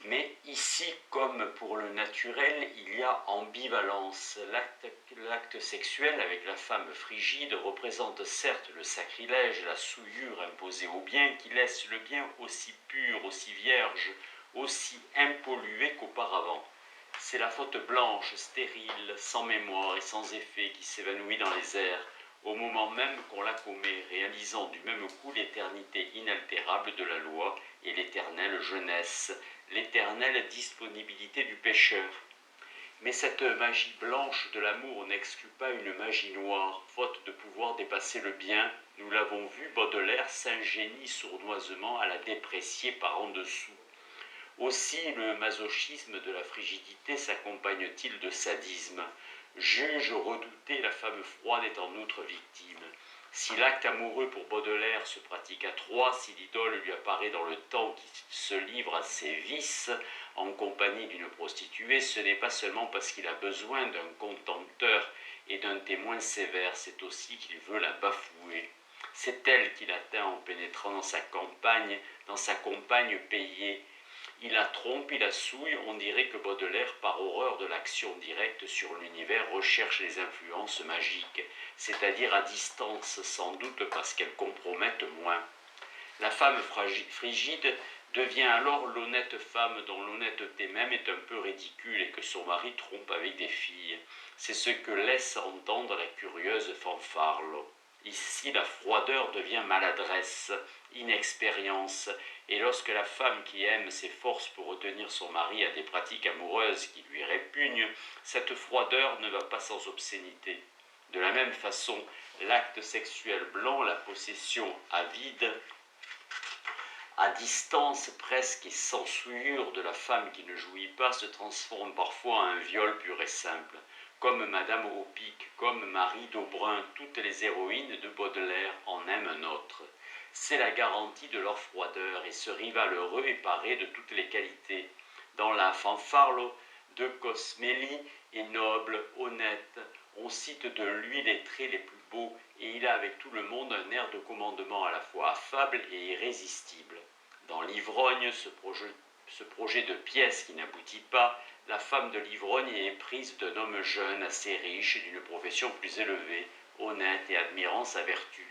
Mais ici, comme pour le naturel, il y a ambivalence. L'acte sexuel avec la femme frigide représente certes le sacrilège, la souillure imposée au bien, qui laisse le bien aussi pur, aussi vierge, aussi impollué qu'auparavant. C'est la faute blanche, stérile, sans mémoire et sans effet qui s'évanouit dans les airs, au moment même qu'on la commet, réalisant du même coup l'éternité inaltérable de la loi et l'éternelle jeunesse, l'éternelle disponibilité du pécheur. Mais cette magie blanche de l'amour n'exclut pas une magie noire, faute de pouvoir dépasser le bien. Nous l'avons vu, Baudelaire s'ingénie sournoisement à la déprécier par en dessous. Aussi le masochisme de la frigidité s'accompagne-t-il de sadisme. Juge redouté, la femme froide est en outre victime. Si l'acte amoureux pour Baudelaire se pratique à trois, si l'idole lui apparaît dans le temps qui se livre à ses vices en compagnie d'une prostituée, ce n'est pas seulement parce qu'il a besoin d'un contempteur et d'un témoin sévère, c'est aussi qu'il veut la bafouer. C'est elle qui l'atteint en pénétrant dans sa compagne payée. Il la trompe, il la souille, on dirait que Baudelaire, par horreur de l'action directe sur l'univers, recherche les influences magiques, c'est-à-dire à distance, sans doute parce qu'elles compromettent moins. La femme frigide devient alors l'honnête femme dont l'honnêteté même est un peu ridicule et que son mari trompe avec des filles. C'est ce que laisse entendre la curieuse fanfarle. Ici, la froideur devient maladresse, inexpérience, et lorsque la femme qui aime s'efforce pour retenir son mari à des pratiques amoureuses qui lui répugnent, cette froideur ne va pas sans obscénité. De la même façon, l'acte sexuel blanc, la possession avide, à distance presque et sans souillure de la femme qui ne jouit pas, se transforme parfois en un viol pur et simple. Comme Madame Aupic, comme Marie d'Aubrun, toutes les héroïnes de Baudelaire en aiment un autre. C'est la garantie de leur froideur, et ce rival heureux est paré de toutes les qualités. Dans la fanfarlo de Cosmelli est noble, honnête, on cite de lui les traits les plus beaux, et il a avec tout le monde un air de commandement à la fois affable et irrésistible. Dans l'ivrogne, ce projet de pièce qui n'aboutit pas, la femme de l'ivrogne est éprise d'un homme jeune, assez riche, d'une profession plus élevée, honnête et admirant sa vertu.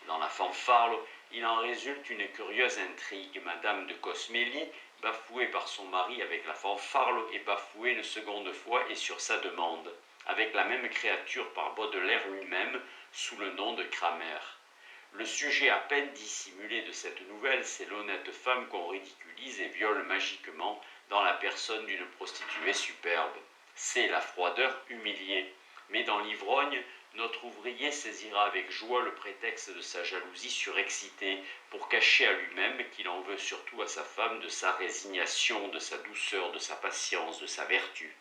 Dans la fanfarlo, il en résulte une curieuse intrigue. Madame de Cosmelli, bafouée par son mari avec la fanfarlo, est bafouée une seconde fois et sur sa demande, avec la même créature par Baudelaire lui-même, sous le nom de Cramer. Le sujet à peine dissimulé de cette nouvelle, c'est l'honnête femme qu'on ridiculise et viole magiquement dans la personne d'une prostituée superbe. C'est la froideur humiliée. Mais dans l'ivrogne, notre ouvrier saisira avec joie le prétexte de sa jalousie surexcitée pour cacher à lui-même qu'il en veut surtout à sa femme de sa résignation, de sa douceur, de sa patience, de sa vertu.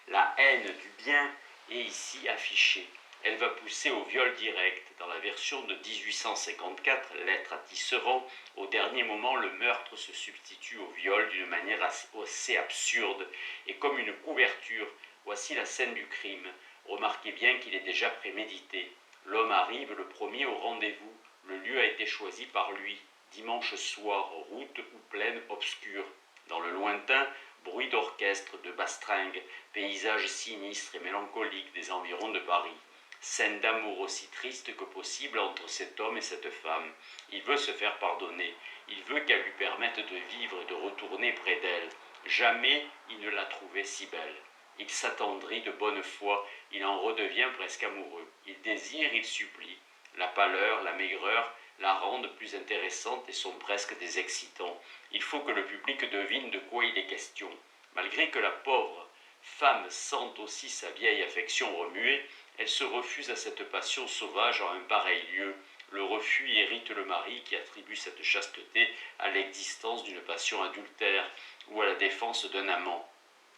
La haine du bien est ici affichée. Elle va pousser au viol direct. Dans la version de 1854, Lettre à Tisserand, au dernier moment, le meurtre se substitue au viol d'une manière assez absurde et comme une couverture. Voici la scène du crime. Remarquez bien qu'il est déjà prémédité. L'homme arrive le premier au rendez-vous. Le lieu a été choisi par lui. Dimanche soir, route ou plaine obscure. Dans le lointain, bruit d'orchestre, de bastringue, paysage sinistre et mélancolique des environs de Paris. Scène d'amour aussi triste que possible entre cet homme et cette femme. Il veut se faire pardonner. Il veut qu'elle lui permette de vivre et de retourner près d'elle. Jamais il ne l'a trouvée si belle. Il s'attendrit de bonne foi, il en redevient presque amoureux. Il désire, il supplie. La pâleur, la maigreur la rendent plus intéressante et sont presque des excitants. Il faut que le public devine de quoi il est question. Malgré que la pauvre femme sente aussi sa vieille affection remuer, elle se refuse à cette passion sauvage en un pareil lieu. Le refus irrite le mari qui attribue cette chasteté à l'existence d'une passion adultère ou à la défense d'un amant.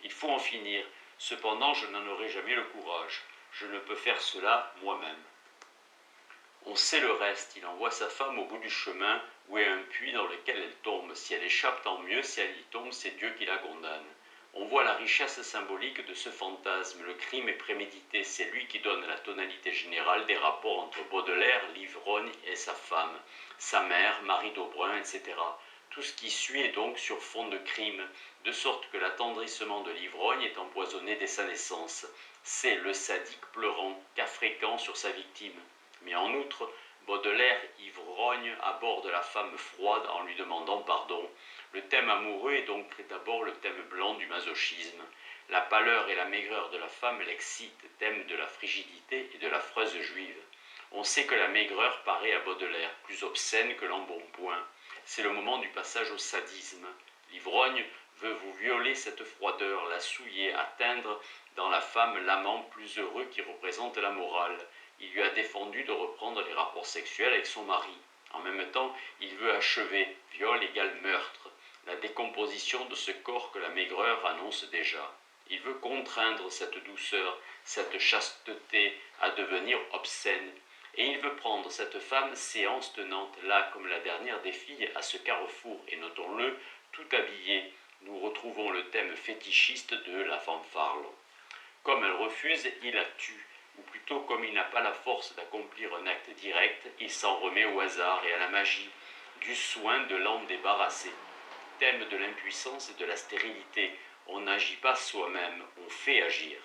Il faut en finir. Cependant, je n'en aurai jamais le courage. Je ne peux faire cela moi-même. On sait le reste. Il envoie sa femme au bout du chemin où est un puits dans lequel elle tombe. Si elle échappe, tant mieux. Si elle y tombe, c'est Dieu qui la condamne. On voit la richesse symbolique de ce fantasme. Le crime est prémédité. C'est lui qui donne la tonalité générale des rapports entre Baudelaire, l'ivrogne et sa femme, sa mère, Marie d'Aubrun, etc. Tout ce qui suit est donc sur fond de crime, de sorte que l'attendrissement de l'ivrogne est empoisonné dès sa naissance. C'est le sadique pleurant, cas fréquent sur sa victime. Mais en outre, Baudelaire, ivrogne, aborde la femme froide en lui demandant pardon. Le thème amoureux est donc d'abord le thème blanc du masochisme. La pâleur et la maigreur de la femme l'excitent, thème de la frigidité et de la fraise juive. On sait que la maigreur paraît à Baudelaire plus obscène que l'embonpoint. C'est le moment du passage au sadisme. L'ivrogne veut vous violer cette froideur, la souiller, atteindre dans la femme l'amant plus heureux qui représente la morale. Il lui a défendu de reprendre les rapports sexuels avec son mari. En même temps, il veut achever, viol égale meurtre, la décomposition de ce corps que la maigreur annonce déjà. Il veut contraindre cette douceur, cette chasteté à devenir obscène. Et il veut prendre cette femme séance tenante là comme la dernière des filles à ce carrefour, et notons-le, tout habillée. Nous retrouvons le thème fétichiste de la fanfarle. Comme elle refuse, il la tue, ou plutôt comme il n'a pas la force d'accomplir un acte direct, il s'en remet au hasard et à la magie, du soin de l'en débarrasser. Thème de l'impuissance et de la stérilité, on n'agit pas soi-même, on fait agir.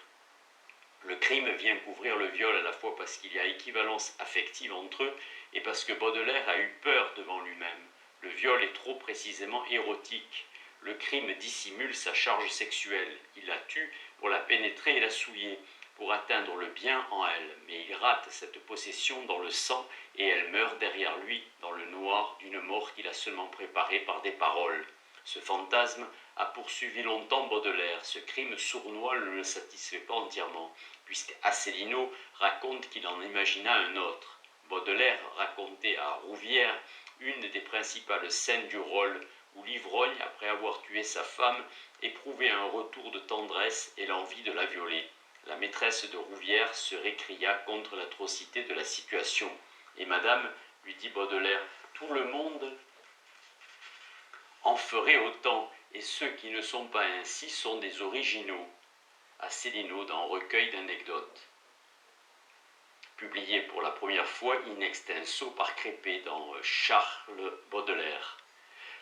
Le crime vient couvrir le viol à la fois parce qu'il y a équivalence affective entre eux et parce que Baudelaire a eu peur devant lui-même. Le viol est trop précisément érotique. Le crime dissimule sa charge sexuelle. Il la tue pour la pénétrer et la souiller, pour atteindre le bien en elle. Mais il rate cette possession dans le sang et elle meurt derrière lui, dans le noir d'une mort qu'il a seulement préparée par des paroles. Ce fantasme a poursuivi longtemps Baudelaire. Ce crime sournois ne le satisfait pas entièrement, puisque Asselineau raconte qu'il en imagina un autre. Baudelaire racontait à Rouvière une des principales scènes du rôle, où l'ivrogne, après avoir tué sa femme, éprouvait un retour de tendresse et l'envie de la violer. La maîtresse de Rouvière se récria contre l'atrocité de la situation. Et madame, lui dit Baudelaire, tout le monde en ferait autant, et ceux qui ne sont pas ainsi sont des originaux. Asselineau dans Recueil d'anecdotes. Publié pour la première fois in extenso par Crépé dans Charles Baudelaire.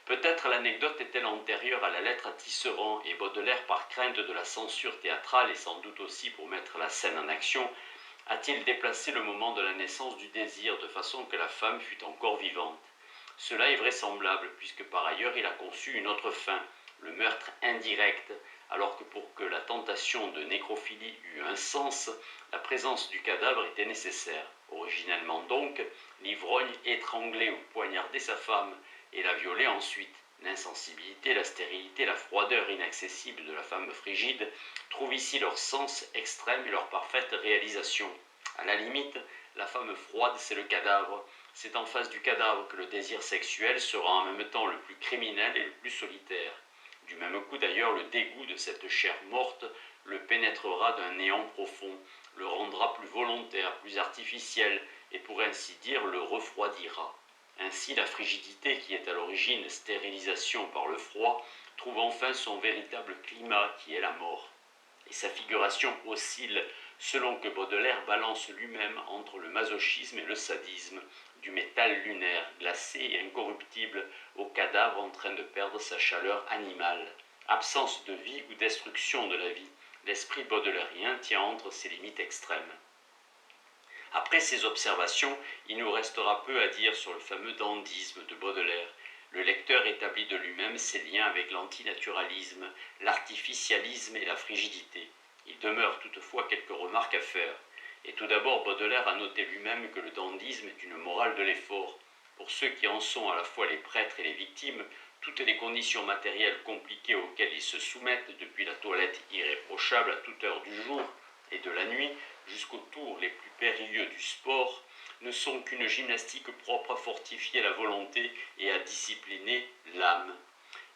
Peut-être l'anecdote est-elle antérieure à la lettre à Tisserand, et Baudelaire, par crainte de la censure théâtrale et sans doute aussi pour mettre la scène en action, a-t-il déplacé le moment de la naissance du désir de façon que la femme fût encore vivante. Cela est vraisemblable, puisque par ailleurs il a conçu une autre fin, le meurtre indirect, alors que pour que la tentation de nécrophilie eût un sens, la présence du cadavre était nécessaire. Originellement donc, l'ivrogne étranglait ou poignardait sa femme et la violait ensuite. L'insensibilité, la stérilité, la froideur inaccessible de la femme frigide trouvent ici leur sens extrême et leur parfaite réalisation. À la limite, la femme froide, c'est le cadavre. C'est en face du cadavre que le désir sexuel sera en même temps le plus criminel et le plus solitaire. Du même coup d'ailleurs, le dégoût de cette chair morte le pénétrera d'un néant profond, le rendra plus volontaire, plus artificiel, et pour ainsi dire le refroidira. Ainsi la frigidité qui est à l'origine stérilisation par le froid trouve enfin son véritable climat qui est la mort. Et sa figuration oscille selon que Baudelaire balance lui-même entre le masochisme et le sadisme, du métal lunaire, glacé et incorruptible, au cadavre en train de perdre sa chaleur animale. Absence de vie ou destruction de la vie, l'esprit baudelairien tient entre ces limites extrêmes. Après ces observations, il nous restera peu à dire sur le fameux dandysme de Baudelaire. Le lecteur établit de lui-même ses liens avec l'antinaturalisme, l'artificialisme et la frigidité. Il demeure toutefois quelques remarques à faire. Et tout d'abord, Baudelaire a noté lui-même que le dandysme est une morale de l'effort. Pour ceux qui en sont à la fois les prêtres et les victimes, toutes les conditions matérielles compliquées auxquelles ils se soumettent, depuis la toilette irréprochable à toute heure du jour et de la nuit, jusqu'aux tours les plus périlleux du sport, ne sont qu'une gymnastique propre à fortifier la volonté et à discipliner l'âme.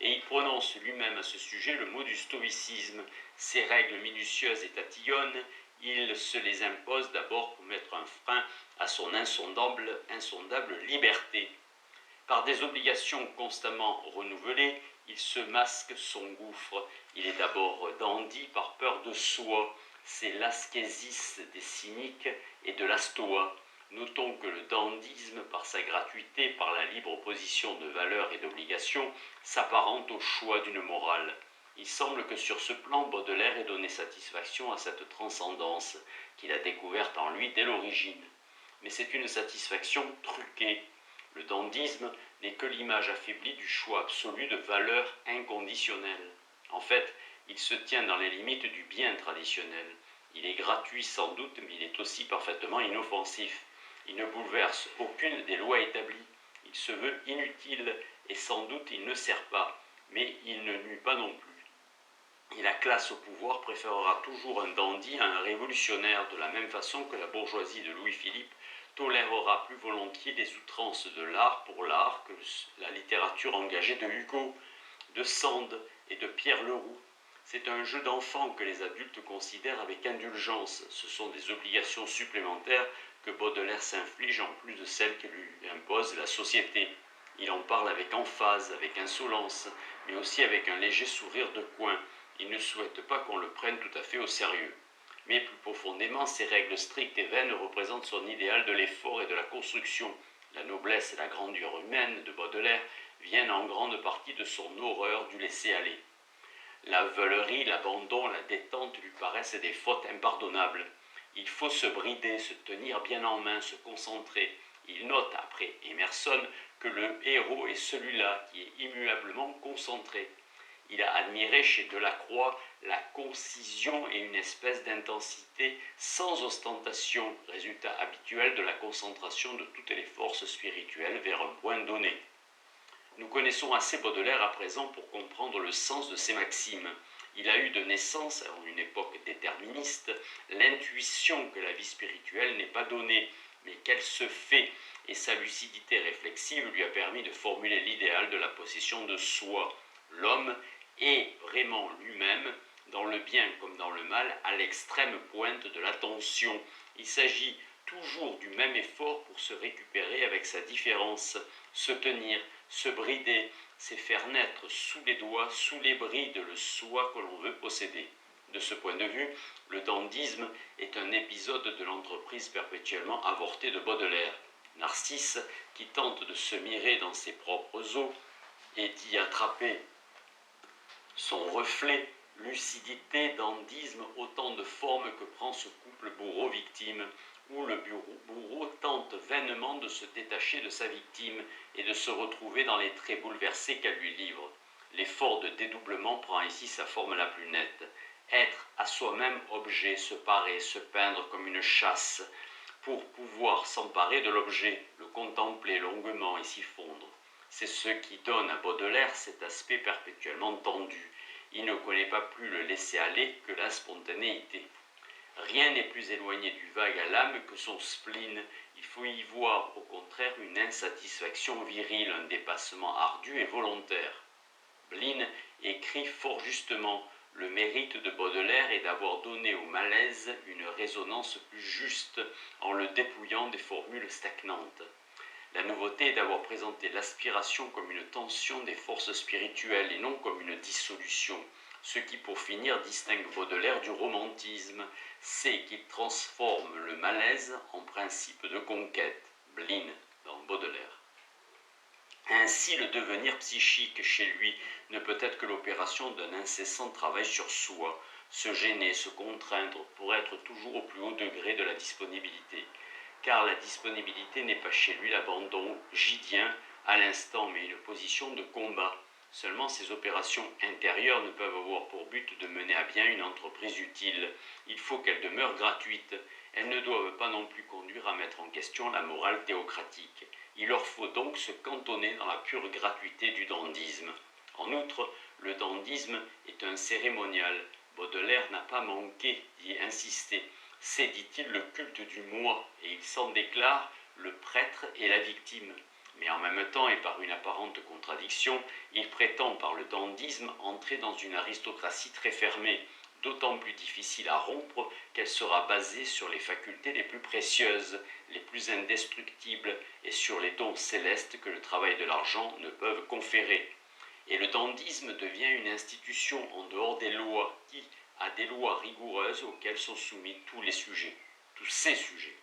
Et il prononce lui-même à ce sujet le mot du stoïcisme. Ces règles minutieuses et tatillonnes, il se les impose d'abord pour mettre un frein à son insondable liberté. Par des obligations constamment renouvelées, il se masque son gouffre. Il est d'abord dandy par peur de soi. C'est l'ascésis des cyniques et de la stoa. Notons que le dandysme, par sa gratuité, par la libre opposition de valeurs et d'obligations, s'apparente au choix d'une morale. Il semble que sur ce plan, Baudelaire ait donné satisfaction à cette transcendance qu'il a découverte en lui dès l'origine. Mais c'est une satisfaction truquée. Le dandysme n'est que l'image affaiblie du choix absolu de valeurs inconditionnelles. En fait, il se tient dans les limites du bien traditionnel. Il est gratuit sans doute, mais il est aussi parfaitement inoffensif. Il ne bouleverse aucune des lois établies. Il se veut inutile et sans doute il ne sert pas, mais il ne nuit pas non plus. Et la classe au pouvoir préférera toujours un dandy à un révolutionnaire, de la même façon que la bourgeoisie de Louis-Philippe tolérera plus volontiers les outrances de l'art pour l'art que la littérature engagée de Hugo, de Sand et de Pierre Leroux. C'est un jeu d'enfant que les adultes considèrent avec indulgence. Ce sont des obligations supplémentaires que Baudelaire s'inflige en plus de celles que lui impose la société. Il en parle avec emphase, avec insolence, mais aussi avec un léger sourire de coin. Il ne souhaite pas qu'on le prenne tout à fait au sérieux. Mais plus profondément, ces règles strictes et vaines représentent son idéal de l'effort et de la construction. La noblesse et la grandeur humaine de Baudelaire viennent en grande partie de son horreur du laisser-aller. La veulerie, l'abandon, la détente lui paraissent des fautes impardonnables. Il faut se brider, se tenir bien en main, se concentrer. Il note, après Emerson, que le héros est celui-là qui est immuablement concentré. Il a admiré chez Delacroix la concision et une espèce d'intensité sans ostentation, résultat habituel de la concentration de toutes les forces spirituelles vers un point donné. Nous connaissons assez Baudelaire à présent pour comprendre le sens de ces maximes. Il a eu de naissance, en une époque déterministe, l'intuition que la vie spirituelle n'est pas donnée, mais qu'elle se fait, et sa lucidité réflexive lui a permis de formuler l'idéal de la possession de soi. L'homme est vraiment lui-même, dans le bien comme dans le mal, à l'extrême pointe de l'attention. Il s'agit toujours du même effort pour se récupérer avec sa différence, se tenir, se brider, c'est faire naître sous les doigts, sous les brides, le soi que l'on veut posséder. De ce point de vue, le dandysme est un épisode de l'entreprise perpétuellement avortée de Baudelaire. Narcisse, qui tente de se mirer dans ses propres eaux et d'y attraper son reflet, lucidité, dandysme, autant de formes que prend ce couple bourreau-victime, où le bourreau tente vainement de se détacher de sa victime et de se retrouver dans les traits bouleversés qu'elle lui livre. L'effort de dédoublement prend ici sa forme la plus nette. Être à soi-même objet, se parer, se peindre comme une chasse, pour pouvoir s'emparer de l'objet, le contempler longuement et s'y fondre. C'est ce qui donne à Baudelaire cet aspect perpétuellement tendu. Il ne connaît pas plus le laisser-aller que la spontanéité. Rien n'est plus éloigné du vague à l'âme que son spleen. Il faut y voir au contraire une insatisfaction virile, un dépassement ardu et volontaire. Blin écrit fort justement: le mérite de Baudelaire est d'avoir donné au malaise une résonance plus juste en le dépouillant des formules stagnantes. La nouveauté est d'avoir présenté l'aspiration comme une tension des forces spirituelles et non comme une dissolution, ce qui pour finir distingue Baudelaire du romantisme, c'est qu'il transforme le malaise en principe de conquête. Blin dans Baudelaire. Ainsi, le devenir psychique chez lui ne peut être que l'opération d'un incessant travail sur soi, se gêner, se contraindre pour être toujours au plus haut degré de la disponibilité. Car la disponibilité n'est pas chez lui l'abandon gidien à l'instant, mais une position de combat. Seulement ces opérations intérieures ne peuvent avoir pour but de mener à bien une entreprise utile. Il faut qu'elles demeurent gratuites. Elles ne doivent pas non plus conduire à mettre en question la morale théocratique. Il leur faut donc se cantonner dans la pure gratuité du dandysme. En outre, le dandysme est un cérémonial. Baudelaire n'a pas manqué d'y insister. C'est, dit-il, le culte du moi, et il s'en déclare le prêtre et la victime. Mais en même temps, et par une apparente contradiction, il prétend par le dandysme entrer dans une aristocratie très fermée, d'autant plus difficile à rompre qu'elle sera basée sur les facultés les plus précieuses, les plus indestructibles, et sur les dons célestes que le travail de l'argent ne peuvent conférer. Et le dandysme devient une institution en dehors des lois, qui a des lois rigoureuses auxquelles sont soumis tous les sujets, tous ces sujets.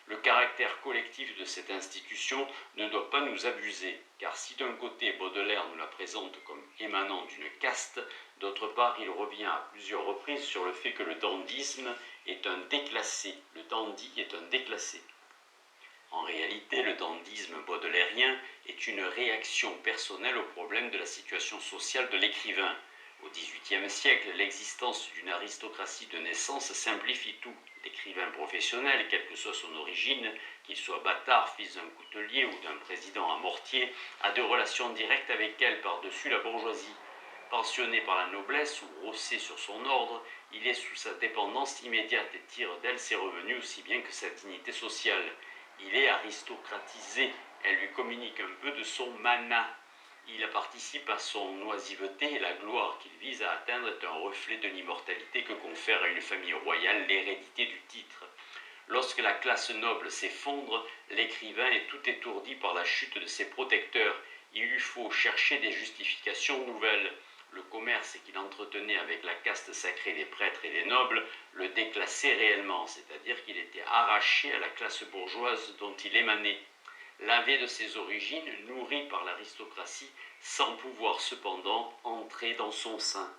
Le caractère collectif de cette institution ne doit pas nous abuser, car si d'un côté Baudelaire nous la présente comme émanant d'une caste, d'autre part il revient à plusieurs reprises sur le fait que le dandysme est un déclassé. Le dandy est un déclassé. En réalité, le dandysme baudelairien est une réaction personnelle au problème de la situation sociale de l'écrivain. Au XVIIIe siècle, l'existence d'une aristocratie de naissance simplifie tout. L'écrivain professionnel, quelle que soit son origine, qu'il soit bâtard, fils d'un coutelier ou d'un président à mortier, a de relations directes avec elle par-dessus la bourgeoisie. Pensionné par la noblesse ou rossé sur son ordre, il est sous sa dépendance immédiate et tire d'elle ses revenus aussi bien que sa dignité sociale. Il est aristocratisé, elle lui communique un peu de son mana. Il participe à son oisiveté et la gloire qu'il vise à atteindre est un reflet de l'immortalité que confère à une famille royale l'hérédité du titre. Lorsque la classe noble s'effondre, l'écrivain est tout étourdi par la chute de ses protecteurs. Il lui faut chercher des justifications nouvelles. Le commerce qu'il entretenait avec la caste sacrée des prêtres et des nobles le déclassait réellement, c'est-à-dire qu'il était arraché à la classe bourgeoise dont il émanait. Lavé de ses origines, nourri par l'aristocratie, sans pouvoir cependant entrer dans son sein.